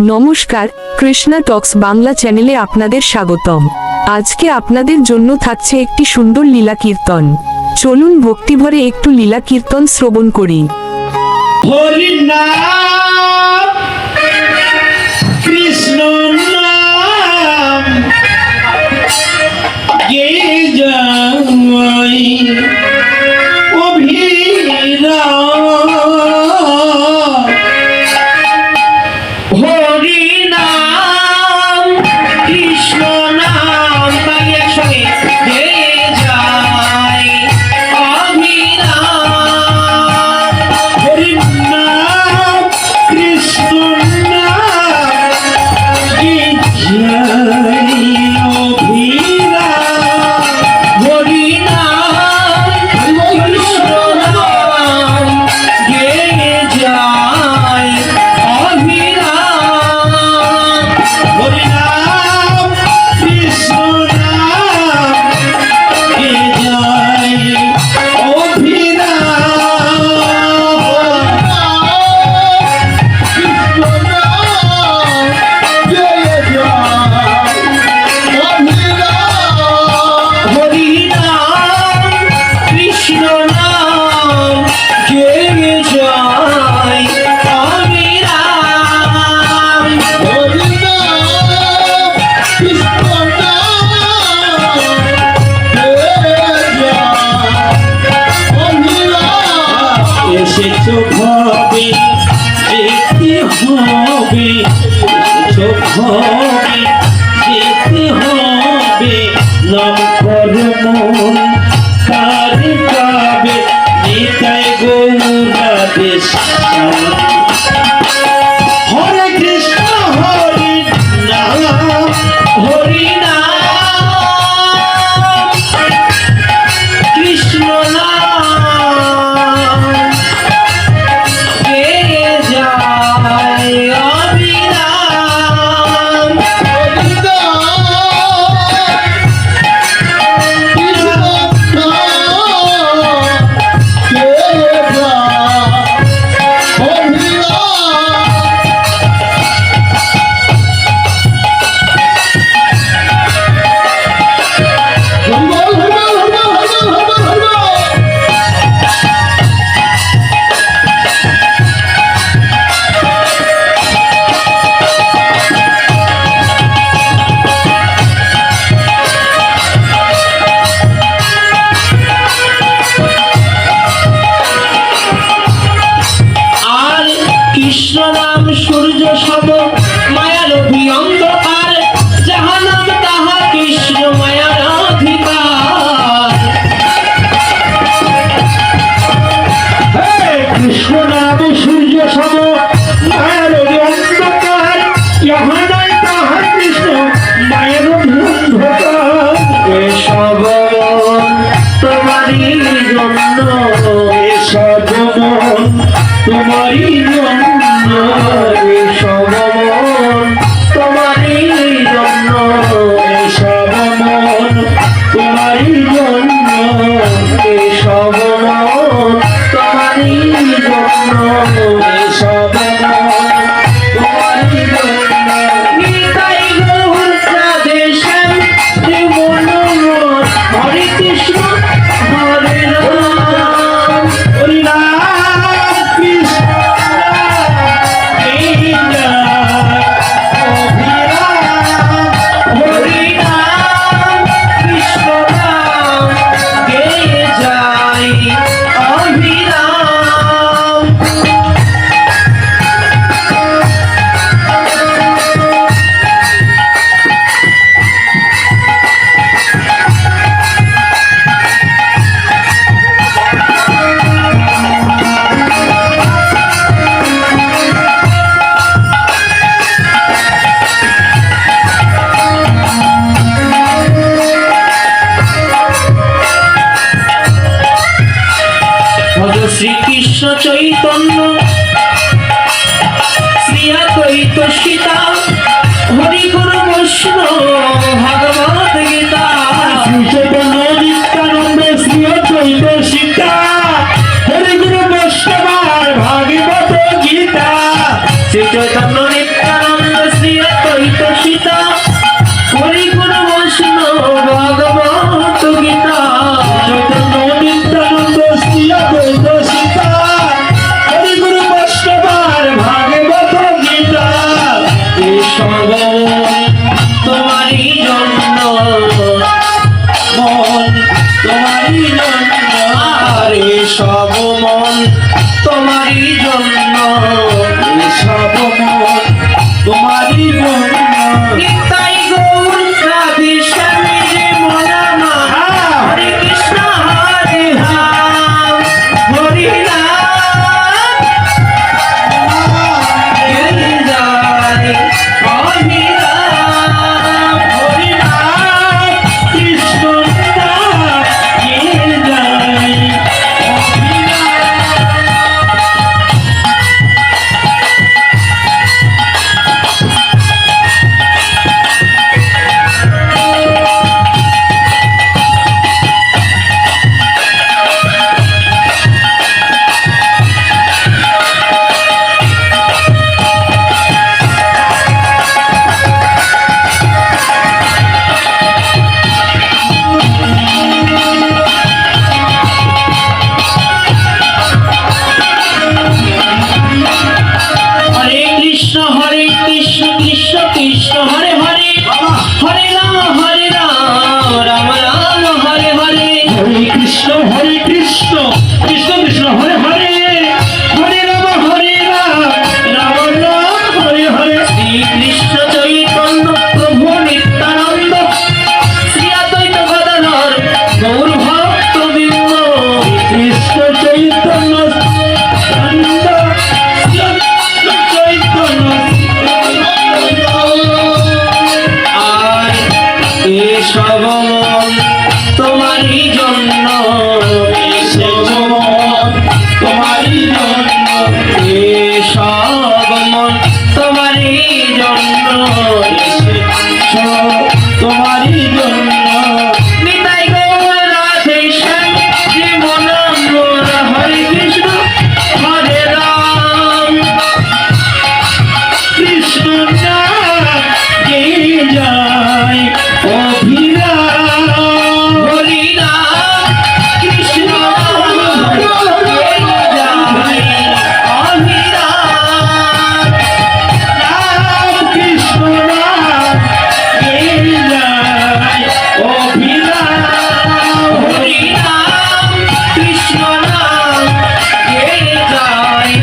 নমস্কার, কৃষ্ণা টক্স বাংলা চ্যানেলে আপনাদের স্বাগতম। আজকে আপনাদের জন্য থাকছে একটি সুন্দর লীলা কীর্তন। চলুন ভক্তিভরে একটু লীলা কীর্তন শ্রবণ করি। হরি নাম কৃষ্ণ নাম গে যাই অভিরাম। হরি নাম কৃষ্ণ নাম তাই একসঙ্গে গে যাই অভিরাম। হরি নাম কৃষ্ণ নাম গে যাই অভিরাম। হরি নাম কৃষ্ণ নাম গে যাই অভিরাম। হরি নাম কৃষ্ণ নাম গে যাই এসেছো ভবে যেতে হবে, এসেছো ভবে যেতে হবে। নাম করো মন কার পাবে, নিতাই গৌরা দেশ। হরে কৃষ্ণ হরি নাম, হরি নাম কৃষ্ণ নাম গে যাই অভিরাম। হরি আর কৃষ্ণ নাম সূর্য সম, মায়ার অন্ধকার। যাহা নাম তাহা কৃষ্ণ মায়ার অধিকার। কৃষ্ণ নাম সূর্য সম, মায়ার অন্ধকার। যাহা নাই তাহা কৃষ্ণ মায়ের অন্ধকার। এসব তোমারই জন্য, এসব তোমারই জন্য, এসব তোমারই জন্য, এসব তোমারই জন্য, এসব তোমারই জন্য, এসব তোমারই জন্য। নিতাই গৌরা দেশে মনোমন, হরে কৃষ্ণ হরে রাম। হরি নাম কৃষ্ণ নাম গে যাই অভিরাম। হরি নাম কৃষ্ণ নাম গে যাই অভিরাম। শ্রীকৃষ্ণ চৈতন্য শ্রী অদ্বৈত সীতা, হরি গুরু বৈষ্ণব ভগবত গীতা। শ্রী চৈতন্য নিত্যানন্দ শ্রী অদ্বৈত সীতা, হরি গুরু বৈষ্ণব ভাগবত গীতা। শ্রী চৈতন্য নিত্য নিত্যানন্দ শ্রী অদ্বৈত সীতা হরি গুরু বৈষ্ণব ভগবত গীতা চৈতন্য নিত্যানন্দ শ্রী অদ্বৈত সীতা হরি গুরু বৈষ্ণবার ভাগবত গীতা এসব তোমারই জন্য মন তোমারই জন্য আর এসব মন তোমারই জন্য সব মন তোমারই জন্য নিতাই গৌর রাধে শ্যামে রে মোরা মা হরে কৃষ্ণ হরে রাম হরে রাম হরে রাম হরে রাম হরি নাম কৃষ্ণ নাম কে যায় হরি নাম হরে কৃষ্ণ কৃষ্ণ কৃষ্ণ হরে হরে হরে রাম রাম রাম হরে হরে হরে কৃষ্ণ কৃষ্ণ কৃষ্ণ হরে হরে হরে রাম রাম রাম হরে হরে শ্রীকৃষ্ণ চৈতন্য প্রভু নিত্যানন্দ শ্রী অদ্বৈত গদাধর গৌর ভক্ত বৃন্দ কৃষ্ণ চৈতন্য আনন্দ চৈতন্য আর এসব মন তোমারই জন্য এসব মন তোমারই জন্য এসব মন তোমারই জন্য এসব তোমারই জন্য নিতাই গৌর রাধে শ্যাম শ্রী মনম মোরা হরে কৃষ্ণ হরে রাম কৃষ্ণ নাম কে যায় অভিরাম হরি রাম কৃষ্ণ হরি রাম রাম কৃষ্ণ নাম কে যায় অভিরাম হরি রাম কৃষ্ণ নাম কে যায়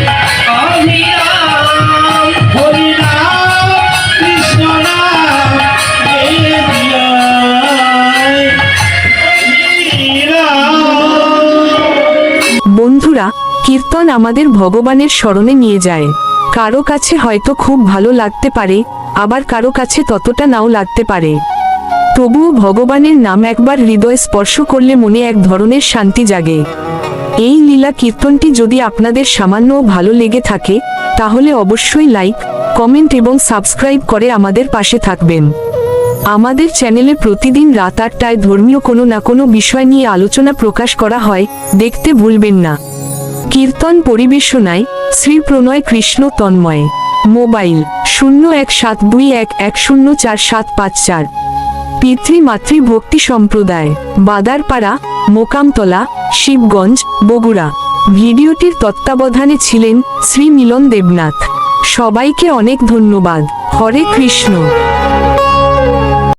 হরি রাম হরি নাম কৃষ্ণ নাম কে যায় অভিরাম বন্ধুরা, কীর্তন আমাদের ভগবানের স্মরণে নিয়ে যায়। কারো কাছে হয়তো খুব ভালো লাগতে পারে, আবার কারো কাছে ততটা নাও লাগতে পারে। তবুও ভগবানের নাম একবার হৃদয় স্পর্শ করলে মনে এক ধরনের শান্তি জাগে। এই লীলা কীর্তনটি যদি আপনাদের সামান্যও ভালো লেগে থাকে, তাহলে অবশ্যই লাইক, কমেন্ট এবং সাবস্ক্রাইব করে আমাদের পাশে থাকবেন। আমাদের চ্যানেলে প্রতিদিন রাত ৮টায় ধর্মীয় কোনো না কোনো বিষয় নিয়ে আলোচনা প্রকাশ করা হয়, দেখতে ভুলবেন না। কীর্তন পরিবেশনায় শ্রী প্রণয় কৃষ্ণ তন্ময়। মোবাইল 017211044754। পিতৃমাতৃ ভক্তি সম্প্রদায়, বাদারপাড়া, মোকামতলা, শিবগঞ্জ, বগুড়া। ভিডিওটির তত্ত্বাবধানে ছিলেন শ্রী মিলন দেবনাথ। সবাইকে অনেক ধন্যবাদ। হরে কৃষ্ণ।